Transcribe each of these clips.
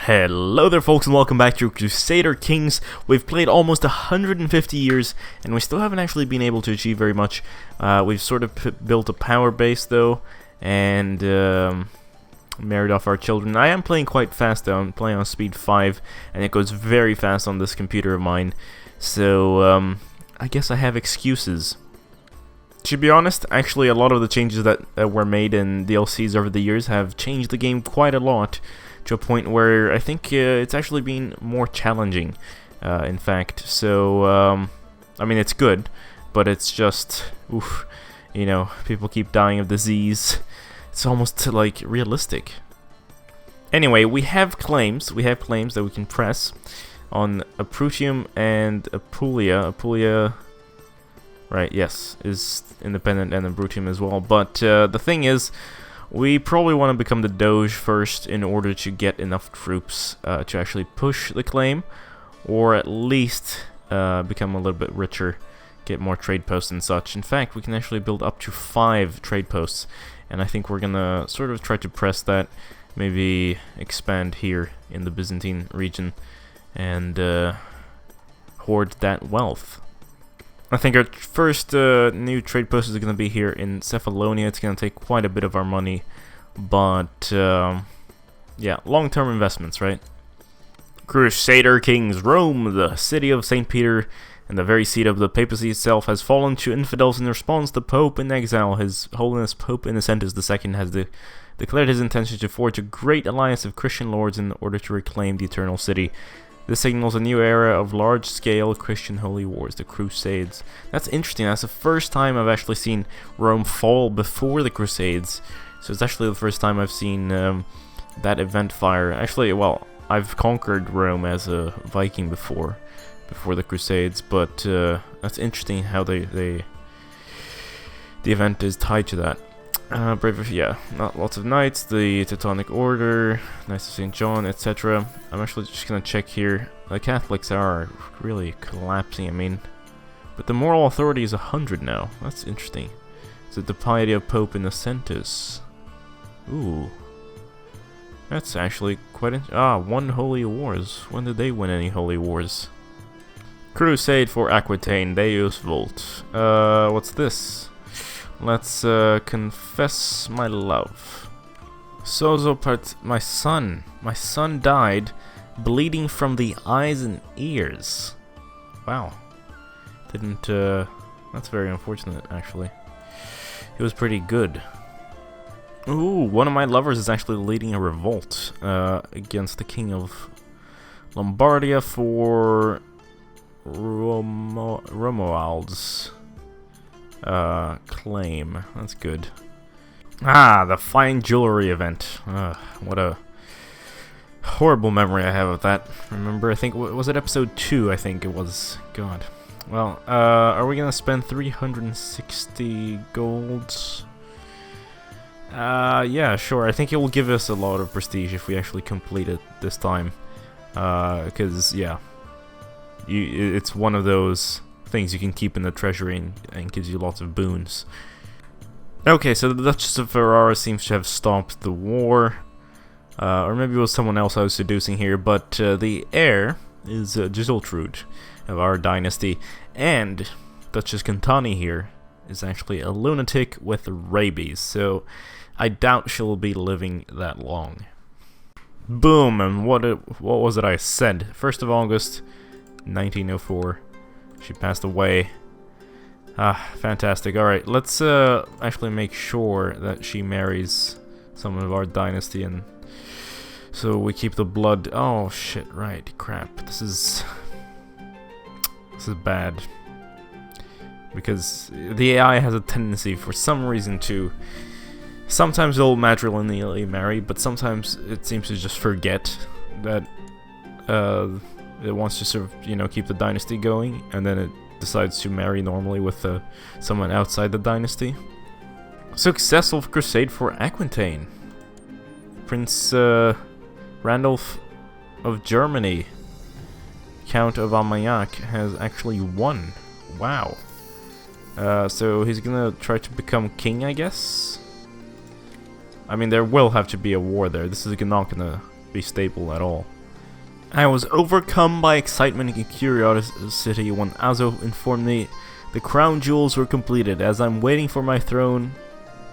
Hello there folks and welcome back to Crusader Kings. We've played almost 150 years and we still haven't actually been able to achieve very much. We've sort of built a power base though and married off our children. I am playing quite fast though. I'm playing on speed 5 and it goes very fast on this computer of mine. So I guess I have excuses. To be honest, actually a lot of the changes that were made in DLCs over the years have changed the game quite a lot. To a point where I think it's actually been more challenging, in fact. So, I mean, it's good, but it's just, oof, you know, people keep dying of disease. It's almost like realistic. Anyway, we have claims. We have claims that we can press on Prutium and Apulia. Apulia, right? Yes, is independent, and then Brutium as well. But the thing is, we probably want to become the Doge first in order to get enough troops to actually push the claim, or at least become a little bit richer, get more trade posts and such. In fact, we can actually build up to 5 trade posts, and I think we're gonna sort of try to press that, maybe expand here in the Byzantine region, and hoard that wealth. I think our first new trade post is going to be here in Cephalonia. It's going to take quite a bit of our money, but yeah, long-term investments, right? Crusader Kings, Rome, the city of St. Peter, and the very seat of the papacy itself, has fallen to infidels in response. The Pope in exile, His Holiness Pope Innocentus II, has declared his intention to forge a great alliance of Christian lords in order to reclaim the Eternal City. This signals a new era of large-scale Christian holy wars, the Crusades. That's interesting. That's the first time I've actually seen Rome fall before the Crusades. So it's actually the first time I've seen that event fire. Actually, well, I've conquered Rome as a Viking before the Crusades, but that's interesting how the event is tied to that. Yeah, not lots of knights, the Teutonic Order, Knights of St. John, etc. I'm actually just gonna check here. The Catholics are really collapsing, I mean. But the moral authority is 100 now. That's interesting. Is it the piety of Pope Innocentus? Ooh. That's actually quite won holy wars. When did they win any holy wars? Crusade for Aquitaine, Deus Vult. What's this? Let's confess my love. My son died bleeding from the eyes and ears. Wow. That's very unfortunate, actually. It was pretty good. Ooh, one of my lovers is actually leading a revolt against the king of Lombardia for Romuald's claim. That's good. The fine jewelry event. What a horrible memory I have of that. Remember, I think, was it episode 2? I think it was. God. Well, are we gonna spend 360 golds? Yeah, sure. I think it will give us a lot of prestige if we actually complete it this time. Because, yeah, it's one of those things you can keep in the treasury and gives you lots of boons. Okay, so the Duchess of Ferrara seems to have stopped the war. Or maybe it was someone else I was seducing here, but the heir is Giseltrude of our dynasty, and Duchess Cantani here is actually a lunatic with rabies, so I doubt she'll be living that long. Boom, and what was it I said? 1st of August, 1904. She passed away. Fantastic. Alright, let's actually make sure that she marries someone of our dynasty, and so we keep the blood. Oh shit, right, crap. This is bad. Because the AI has a tendency for some reason to sometimes it'll matrilineally marry, but sometimes it seems to just forget that it wants to sort of, you know, keep the dynasty going, and then it decides to marry normally with someone outside the dynasty. Successful crusade for Aquitaine. Prince Randolph of Germany, Count of Armagnac, has actually won. Wow. So he's gonna try to become king, I guess? I mean, there will have to be a war there. This is not gonna be stable at all. I was overcome by excitement and curiosity when Azo informed me the crown jewels were completed. As I'm waiting for my throne,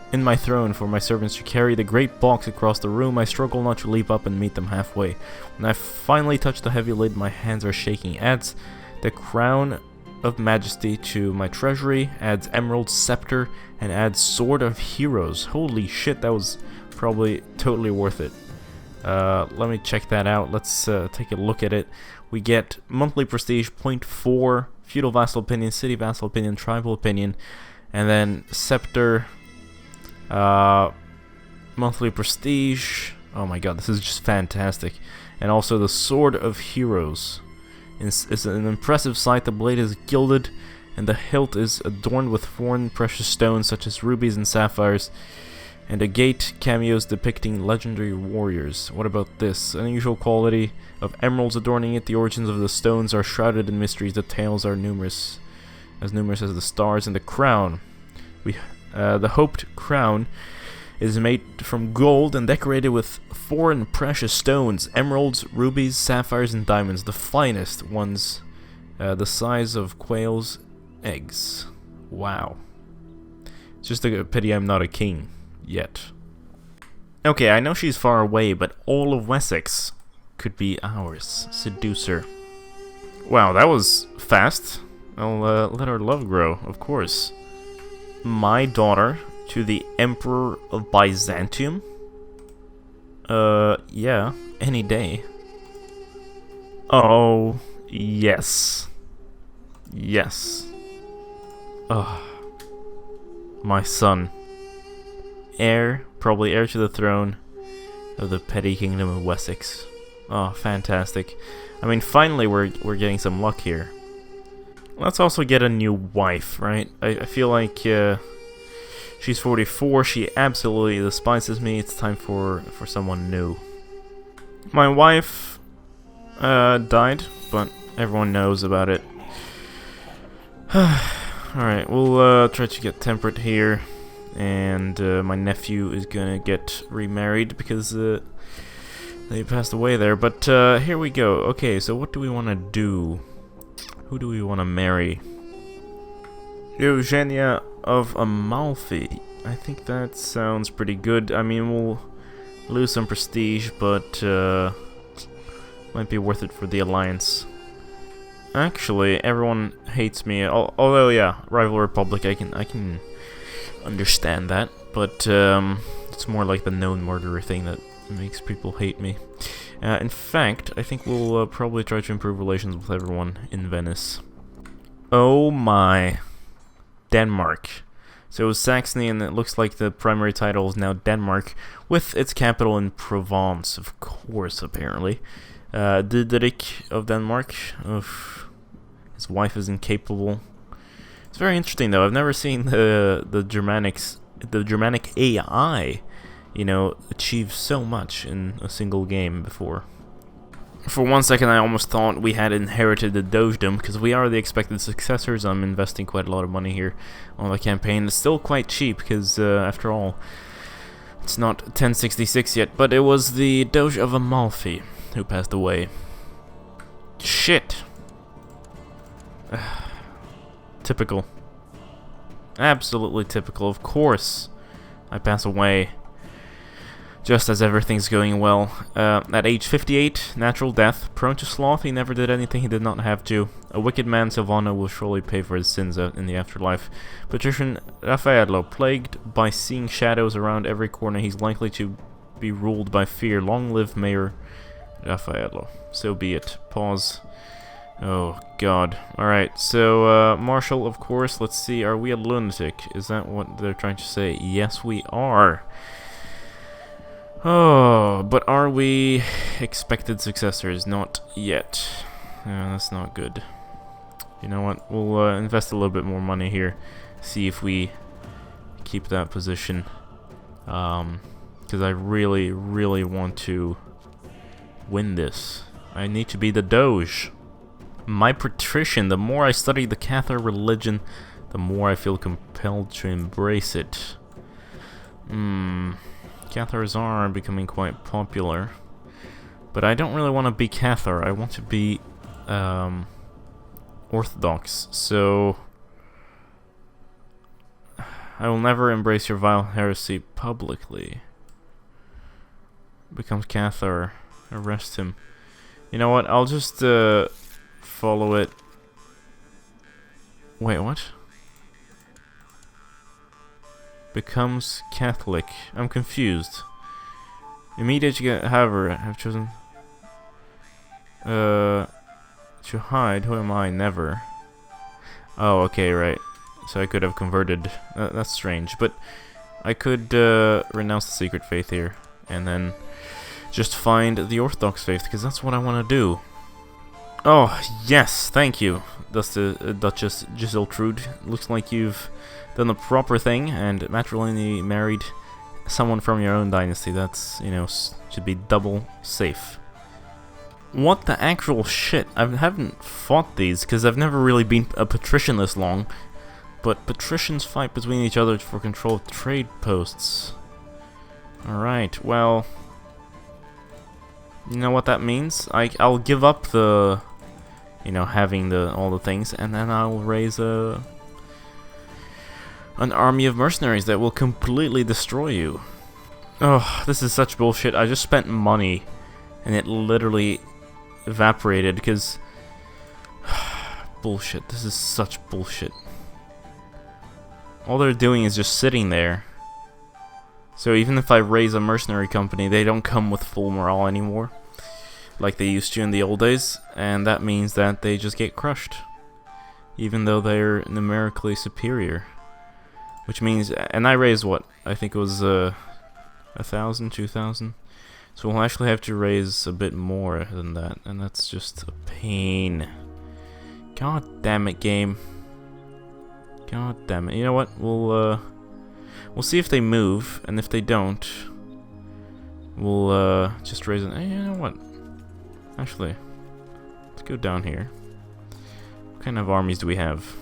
for my servants to carry the great box across the room, I struggle not to leap up and meet them halfway. When I finally touch the heavy lid, my hands are shaking. Adds the crown of majesty to my treasury, adds emerald scepter, and adds sword of heroes. Holy shit, that was probably totally worth it. Let me check that out. Let's take a look at it. We get monthly prestige 0.4, feudal vassal opinion, city vassal opinion, tribal opinion, and then scepter, monthly prestige. Oh my god, this is just fantastic. And also the sword of heroes. It's an impressive sight. The blade is gilded and the hilt is adorned with foreign precious stones such as rubies and sapphires, and a gate cameos depicting legendary warriors. What about this? Unusual quality of emeralds adorning it. The origins of the stones are shrouded in mysteries. The tales are numerous as the stars. And the crown. The hoped crown is made from gold and decorated with foreign precious stones, emeralds, rubies, sapphires, and diamonds. The finest ones, the size of quail's eggs. Wow. It's just a pity I'm not a king yet. Okay, I know she's far away, but all of Wessex could be ours. Seducer. Wow, that was fast. I'll let our love grow, of course. My daughter to the Emperor of Byzantium? Yeah, any day. Oh, yes. Yes. Ugh. My son. Probably heir to the throne of the petty kingdom of Wessex. Oh, fantastic. I mean, finally we're getting some luck here. Let's also get a new wife, right? I feel like she's 44, she absolutely despises me. It's time for someone new. My wife died, but everyone knows about it. Alright, we'll try to get temperate here. And my nephew is gonna get remarried because they passed away there. But here we go. Okay, so what do we want to do? Who do we want to marry? Eugenia of Amalfi. I think that sounds pretty good. I mean, we'll lose some prestige, but might be worth it for the alliance. Actually, everyone hates me. Although, yeah, Rival Republic, I can understand that, but it's more like the known murderer thing that makes people hate me. In fact, I think we'll probably try to improve relations with everyone in Venice. Oh my. Denmark. So it was Saxony, and it looks like the primary title is now Denmark, with its capital in Provence, of course, apparently. Didrik of Denmark. Oof. His wife is incapable. It's very interesting, though. I've never seen the Germanic AI, you know, achieve so much in a single game before. For one second, I almost thought we had inherited the Dogedom, because we are the expected successors. I'm investing quite a lot of money here on the campaign. It's still quite cheap, because, after all, it's not 1066 yet, but it was the Doge of Amalfi who passed away. Shit. Typical. Absolutely typical. Of course, I pass away just as everything's going well. At age 58, natural death. Prone to sloth, he never did anything he did not have to. A wicked man, Silvano will surely pay for his sins in the afterlife. Patrician Raffaello, plagued by seeing shadows around every corner, he's likely to be ruled by fear. Long live Mayor Raffaello. So be it. Pause. Oh, God. Alright, so, Marshall, of course. Let's see, are we a lunatic? Is that what they're trying to say? Yes, we are. Oh, but are we expected successors? Not yet. That's not good. You know what? We'll invest a little bit more money here. See if we keep that position. Because I really, really want to win this. I need to be the Doge. My patrician, the more I study the Cathar religion, the more I feel compelled to embrace it. Cathars are becoming quite popular. But I don't really want to be Cathar. I want to be Orthodox. So I will never embrace your vile heresy publicly. Becomes Cathar. Arrest him. You know what? I'll just follow it. Wait, what? Becomes Catholic. I'm confused. Immediately, however, have chosen to hide. Who am I? Never. Oh, okay, right. So I could have converted. That's strange, but I could renounce the secret faith here, and then just find the Orthodox faith, because that's what I want to do. Oh, yes, thank you, Duchess Giseltrude. Looks like you've done the proper thing, and matrimonially married someone from your own dynasty. That's, you know, should be double safe. What the actual shit? I haven't fought these, because I've never really been a patrician this long. But patricians fight between each other for control of trade posts. Alright, well, you know what that means? I'll give up the, you know, having all the things, and then I'll raise an army of mercenaries that will completely destroy you. Oh, this is such bullshit. I just spent money, and it literally evaporated, because bullshit. This is such bullshit. All they're doing is just sitting there. So even if I raise a mercenary company, they don't come with full morale anymore, like they used to in the old days, and that means that they just get crushed, even though they're numerically superior. Which means, and I raised what? I think it was 1,000, 2,000. So we'll actually have to raise a bit more than that, and that's just a pain. God damn it, game. God damn it. You know what? We'll see if they move, and if they don't, we'll just raise it. Hey, you know what? Actually, let's go down here. What kind of armies do we have?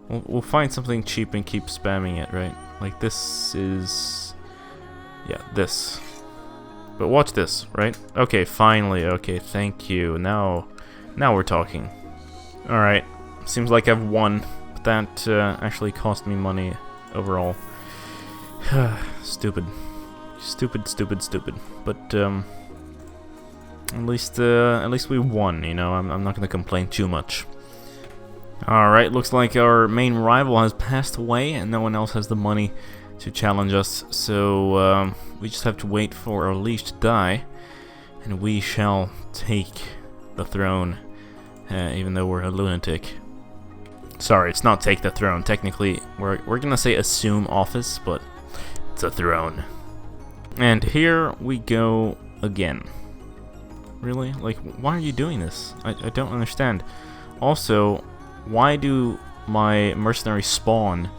We'll find something cheap and keep spamming it, right? Like this is, yeah, this. But watch this, right? Okay, finally. Okay, thank you. Now we're talking. All right. Seems like I've won. That actually cost me money overall. Stupid. But at least we won, you know. I'm not gonna complain too much. Alright, looks like our main rival has passed away and no one else has the money to challenge us, so we just have to wait for our liege to die, and we shall take the throne, even though we're a lunatic. Sorry, it's not take the throne. Technically, we're gonna say assume office, but it's a throne. And here we go again. Really? Like, why are you doing this? I don't understand. Also, why do my mercenaries spawn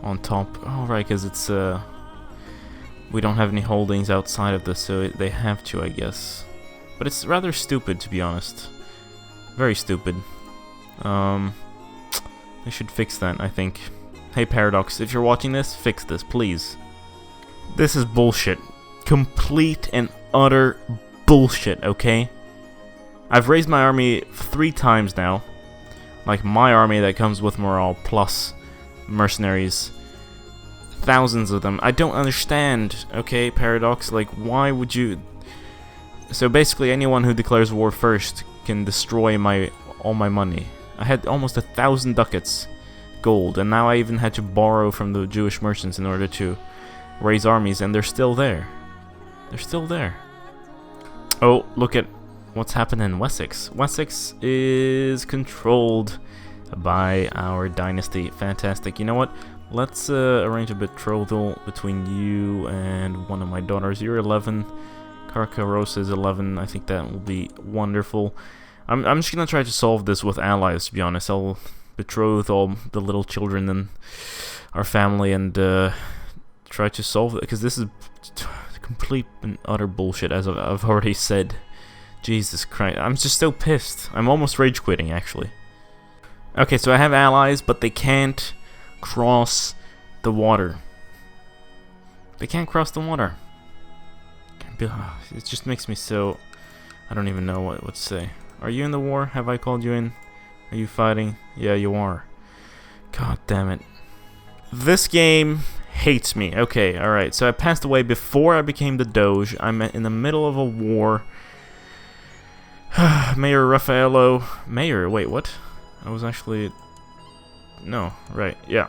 on top? Oh, right, because it's we don't have any holdings outside of this, so they have to, I guess. But it's rather stupid, to be honest. Very stupid. They should fix that, I think. Hey Paradox, if you're watching this, fix this, please. This is bullshit. Complete and utter bullshit, okay? I've raised my army 3 times now. Like my army that comes with morale plus mercenaries. Thousands of them. I don't understand, okay, Paradox? Like, why would you... So basically anyone who declares war first can destroy all my money. I had almost 1,000 ducats gold, and now I even had to borrow from the Jewish merchants in order to raise armies, and they're still there. They're still there. Oh, look at what's happened in Wessex. Wessex is controlled by our dynasty. Fantastic. You know what? Let's arrange a betrothal between you and one of my daughters. You're 11. Carcarosa is 11. I think that will be wonderful. I'm just gonna try to solve this with allies, to be honest. I'll betroth all the little children in our family and try to solve it, because this is complete and utter bullshit, as I've already said. Jesus Christ, I'm just so pissed. I'm almost rage quitting, actually. Okay, so I have allies, but they can't cross the water. They can't cross the water. it just makes me so... I don't even know what to say. Are you in the war? Have I called you in? Are you fighting? Yeah, you are. God damn it. This game hates me. Okay, alright. So I passed away before I became the Doge. I'm in the middle of a war. Mayor Raffaello... Mayor? Wait, what? I was actually... No, right, yeah.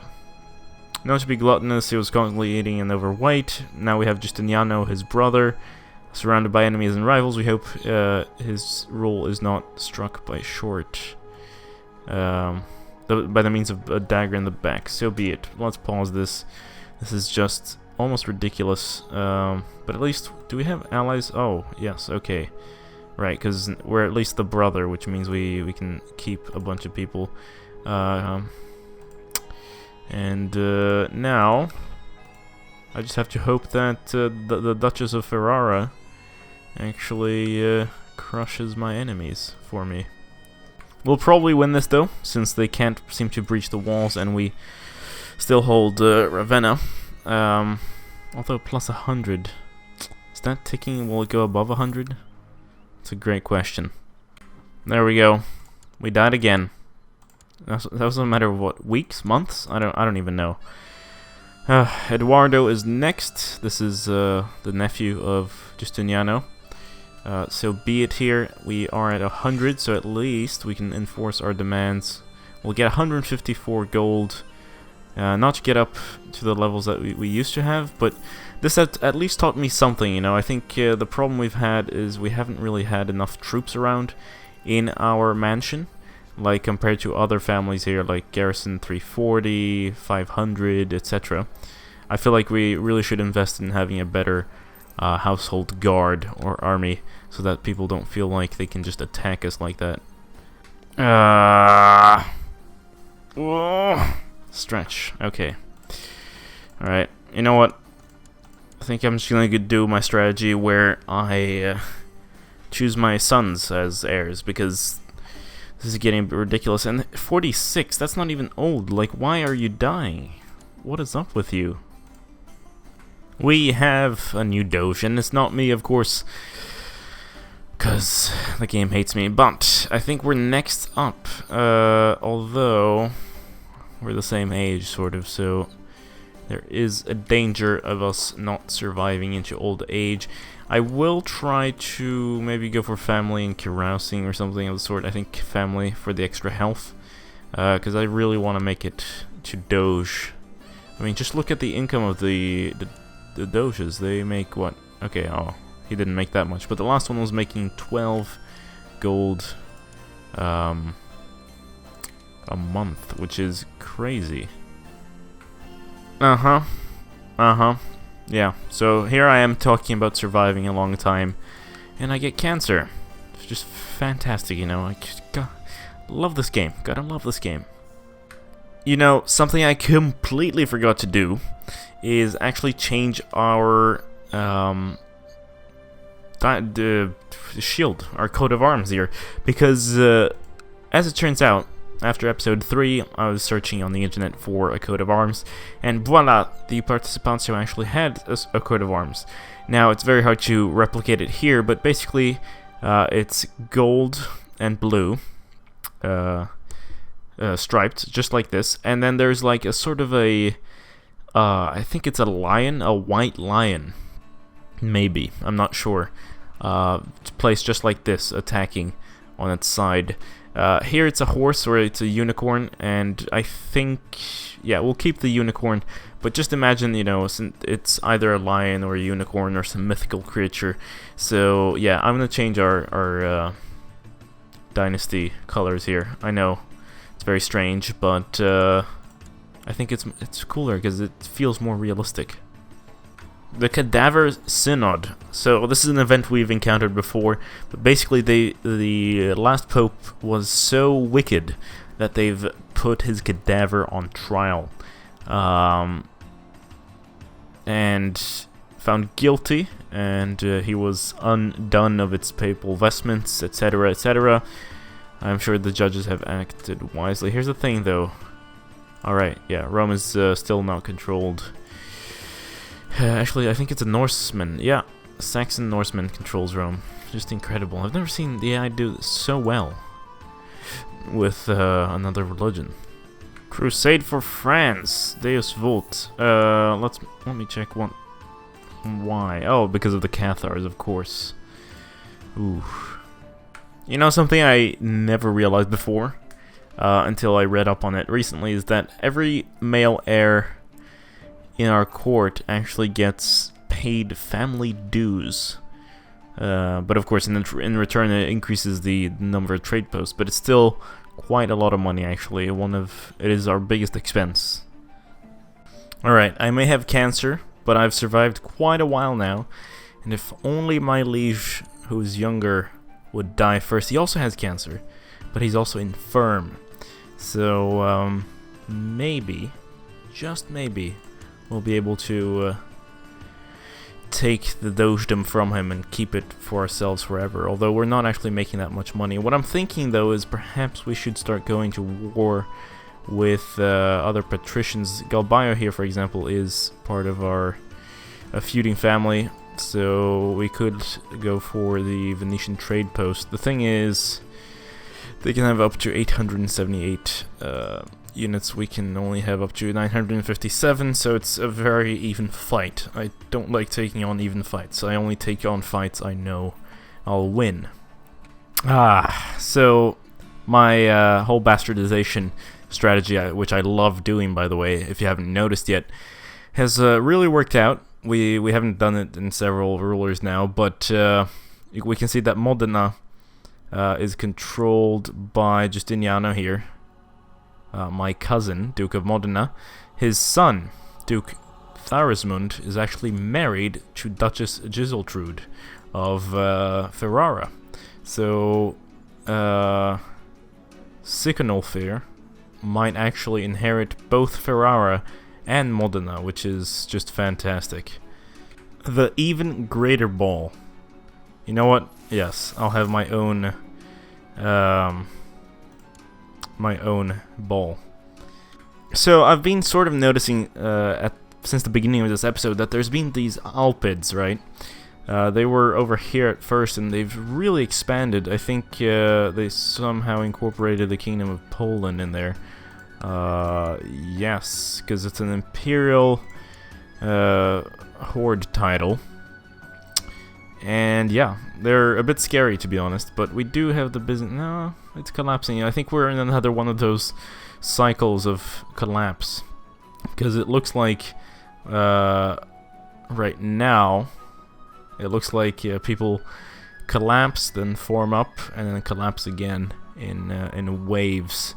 Known to be gluttonous, he was constantly eating and overweight. Now we have Justiniano, his brother. Surrounded by enemies and rivals, we hope his rule is not struck by short. By the means of a dagger in the back. So be it. Let's pause this. This is just almost ridiculous. But at least, do we have allies? Oh, yes, okay. Right, because we're at least the brother, which means we can keep a bunch of people. Now, I just have to hope that the Duchess of Ferrara actually crushes my enemies for me. We'll probably win this though, since they can't seem to breach the walls and we still hold Ravenna. Although plus 100. Is that ticking? Will it go above 100? It's a great question. There we go. We died again. That was a matter of what, weeks, months? I don't even know. Eduardo is next. This is the nephew of Justiniano. So be it here. We are at 100, so at least we can enforce our demands. We'll get 154 gold. Not to get up to the levels that we used to have, but this at least taught me something, you know. I think the problem we've had is we haven't really had enough troops around in our mansion, like compared to other families here, like Garrison 340, 500, etc. I feel like we really should invest in having a better household guard or army, so that people don't feel like they can just attack us like that. Stretch. Okay. Alright. You know what? I think I'm just gonna do my strategy where I choose my sons as heirs, because this is getting a bit ridiculous. And 46, that's not even old. Like, why are you dying? What is up with you? We have a new Doge, and it's not me, of course, because the game hates me. But I think we're next up, although we're the same age, sort of, so there is a danger of us not surviving into old age. I will try to maybe go for family and carousing or something of the sort. I think family for the extra health, because I really want to make it to Doge. I mean, just look at the income of the Doges. They make what? Okay, oh, he didn't make that much, but the last one was making 12 gold a month, which is crazy. Yeah, so here I am talking about surviving a long time, and I get cancer. It's just fantastic, you know. I just love this game. Gotta love this game. You know, something I completely forgot to do is actually change our shield, our coat of arms here, because as it turns out, after episode 3, I was searching on the internet for a coat of arms, and voila, the Participazio actually had a coat of arms. Now, it's very hard to replicate it here, but basically, it's gold and blue, striped, just like this, and then there's like a sort of a, I think it's a lion, a white lion, maybe, I'm not sure, placed just like this, attacking on its side. Here it's a horse, or it's a unicorn, and I think, yeah, we'll keep the unicorn, but just imagine, you know, it's either a lion or a unicorn or some mythical creature. So yeah, I'm gonna change our dynasty colors here. I know it's very strange, but I think it's cooler because it feels more realistic. The Cadaver Synod. So this is an event we've encountered before, but basically the last pope was so wicked that they've put his cadaver on trial, and found guilty, and he was undone of its papal vestments, etc., etc. I'm sure the judges have acted wisely. Here's the thing, though. Alright, yeah, Rome is still not controlled. Actually, I think it's a Norseman. Yeah, Saxon Norseman controls Rome. Just incredible. I've never seen the AI do this so well with another religion. Crusade for France. Deus Vult. Let me check one. Why? Oh, because of the Cathars, of course. Ooh. You know, something I never realized before, until I read up on it recently, is that every male heir in our court actually gets paid family dues. But of course, in return, it increases the number of trade posts. But it's still quite a lot of money, actually. It is our biggest expense. Alright, I may have cancer, but I've survived quite a while now. And if only my liege, who is younger, would die first. He also has cancer, but he's also infirm. So, maybe, just maybe, we'll be able to take the dogedom from him and keep it for ourselves forever, although we're not actually making that much money. What I'm thinking, though, is perhaps we should start going to war with other patricians. Galbayo here, for example, is part of our feuding family, so we could go for the Venetian trade post. The thing is, they can have up to 878 units. We can only have up to 957, so it's a very even fight. I don't like taking on even fights. I only take on fights I know I'll win. So my whole bastardization strategy, which I love doing, by the way, if you haven't noticed yet, has really worked out. We haven't done it in several rulers now, but we can see that Modena is controlled by Justiniano here. My cousin, Duke of Modena. His son, Duke Tharismund, is actually married to Duchess Giseltrude of Ferrara. So, Siconolfir might actually inherit both Ferrara and Modena, which is just fantastic. The even greater ball. You know what? Yes, I'll have my own ball. So I've been sort of noticing since the beginning of this episode that there's been these Alpids, right? They were over here at first, and they've really expanded. I think they somehow incorporated the Kingdom of Poland in there. Yes, because it's an imperial horde title. And yeah, they're a bit scary, to be honest, but we do have the business. No, it's collapsing. I think we're in another one of those cycles of collapse, because it looks like right now it looks like people collapse, then form up, and then collapse again in waves,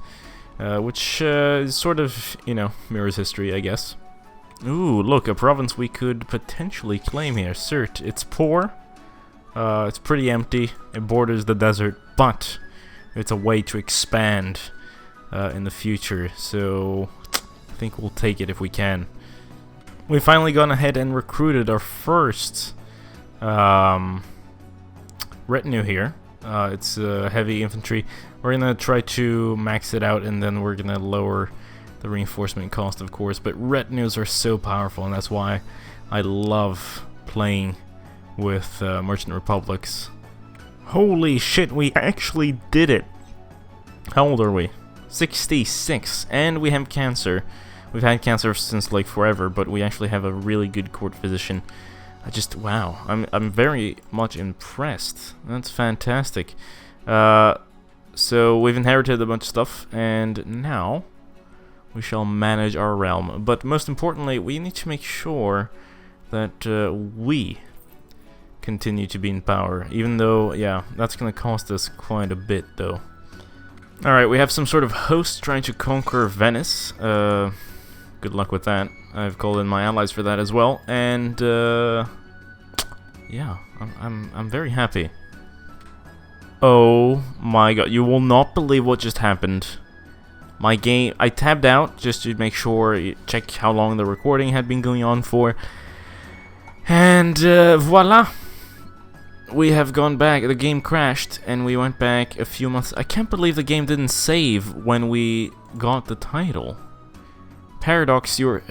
which is sort of, you know, mirrors history, I guess. Ooh, look, a province we could potentially claim here. Surt. It's poor. It's pretty empty. It borders the desert, but it's a way to expand in the future. So I think we'll take it if we can. We've finally gone ahead and recruited our first retinue here. It's heavy infantry. We're gonna try to max it out, and then we're gonna lower the reinforcement cost, of course. But retinues are so powerful, and that's why I love playing with merchant republics. Holy shit, we actually did it! How old are we? 66, and we have cancer. We've had cancer since like forever, but we actually have a really good court physician. Wow, I'm very much impressed. That's fantastic. So we've inherited a bunch of stuff, and now we shall manage our realm. But most importantly, we need to make sure that we continue to be in power, even though, yeah, that's gonna cost us quite a bit, though. Alright, we have some sort of host trying to conquer Venice. Good luck with that. I've called in my allies for that as well, and yeah, I'm very happy. Oh my god, you will not believe what just happened. My game, I tabbed out just to make sure, check how long the recording had been going on for, and voila, we have gone back. The game crashed, and we went back a few months. I can't believe the game didn't save when we got the title. Paradox, your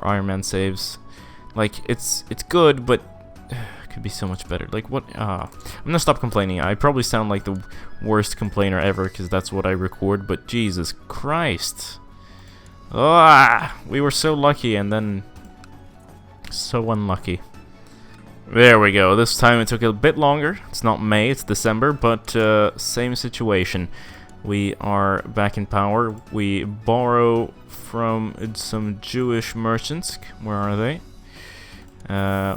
Iron Man saves. Like, it's good, but Could be so much better. Like, what? I'm gonna stop complaining. I probably sound like the worst complainer ever, because that's what I record, but Jesus Christ. We were so lucky, and then so unlucky. There we go. This time it took a bit longer. It's not May, it's December, but same situation. We are back in power. We borrow from some Jewish merchants. Where are they?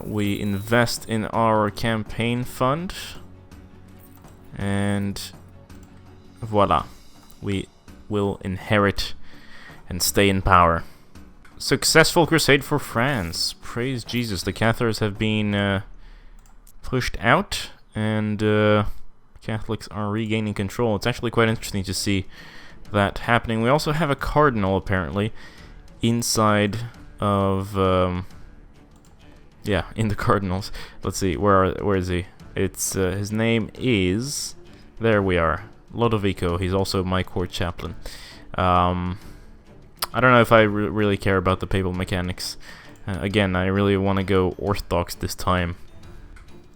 We invest in our campaign fund, and voila, we will inherit and stay in power. Successful crusade for France. Praise Jesus. The Cathars have been pushed out, and Catholics are regaining control. It's actually quite interesting to see that happening. We also have a cardinal, apparently, inside of... yeah, in the Cardinals. Let's see, where is he? It's his name is, there we are, Lodovico. He's also my court chaplain. I don't know if I really care about the papal mechanics. Again, I really want to go Orthodox this time.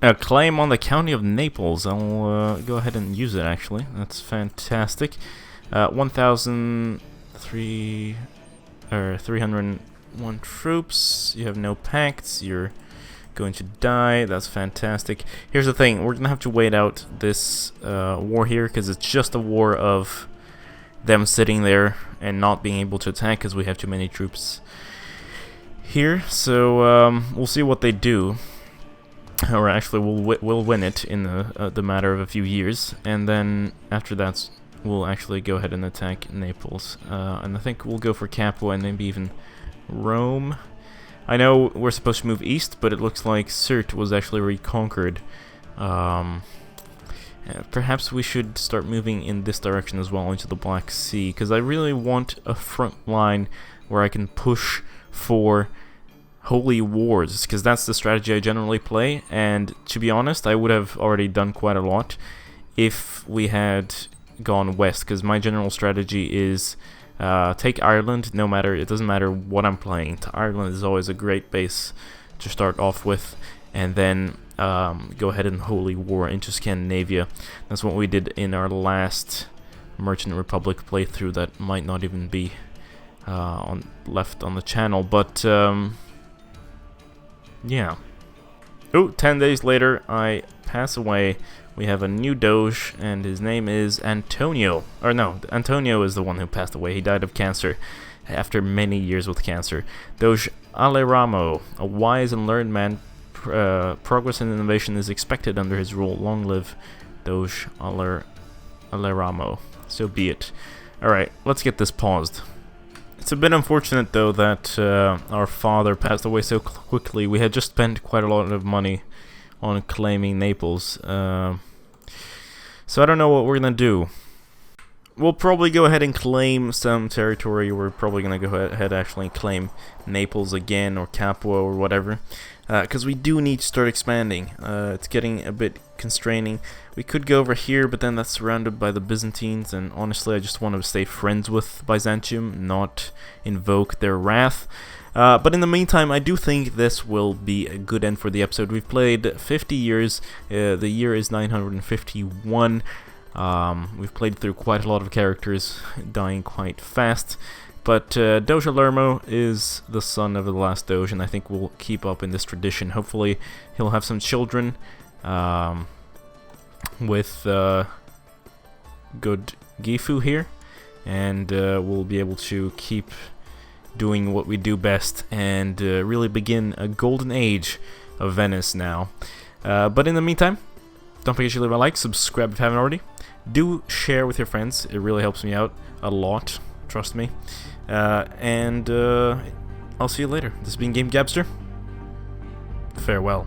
A claim on the county of Naples. I'll go ahead and use it, actually. That's fantastic. 301 troops. You have no pacts. You're going to die. That's fantastic. Here's the thing. We're going to have to wait out this war here, because it's just a war of them sitting there and not being able to attack because we have too many troops here. So we'll see what they do. Or actually, we'll win it in the matter of a few years, and then after that, we'll actually go ahead and attack Naples. And I think we'll go for Capua and maybe even Rome. I know we're supposed to move east, but it looks like Sirte was actually reconquered. Perhaps we should start moving in this direction as well, into the Black Sea, because I really want a front line where I can push for holy wars, because that's the strategy I generally play, and to be honest, I would have already done quite a lot if we had gone west, because my general strategy is take Ireland. No matter, it doesn't matter what I'm playing. Ireland is always a great base to start off with, and then go ahead and holy war into Scandinavia. That's what we did in our last Merchant Republic playthrough. That might not even be left on the channel, but yeah. Oh, 10 days later, I pass away. We have a new Doge, and his name is Antonio. Or no, Antonio is the one who passed away. He died of cancer after many years with cancer. Doge Aleramo, a wise and learned man. Progress and innovation is expected under his rule. Long live Doge Aleramo. So be it. Alright, let's get this paused. It's a bit unfortunate, though, that our father passed away so quickly. We had just spent quite a lot of money on claiming Naples. So I don't know what we're going to do. We'll probably go ahead and claim some territory. We're probably going to go ahead actually and claim Naples again, or Capua, or whatever. Because we do need to start expanding. It's getting a bit constraining. We could go over here, but then that's surrounded by the Byzantines, and honestly I just want to stay friends with Byzantium, not invoke their wrath. But in the meantime, I do think this will be a good end for the episode. We've played 50 years. The year is 951. We've played through quite a lot of characters, dying quite fast. But Doge Alermo is the son of the last Doge, and I think we'll keep up in this tradition. Hopefully he'll have some children with good Gifu here, and we'll be able to keep doing what we do best and really begin a golden age of Venice now. But in the meantime, don't forget to leave a like, subscribe if you haven't already. Do share with your friends, it really helps me out a lot, trust me. And I'll see you later. This has been GameGabster. Farewell.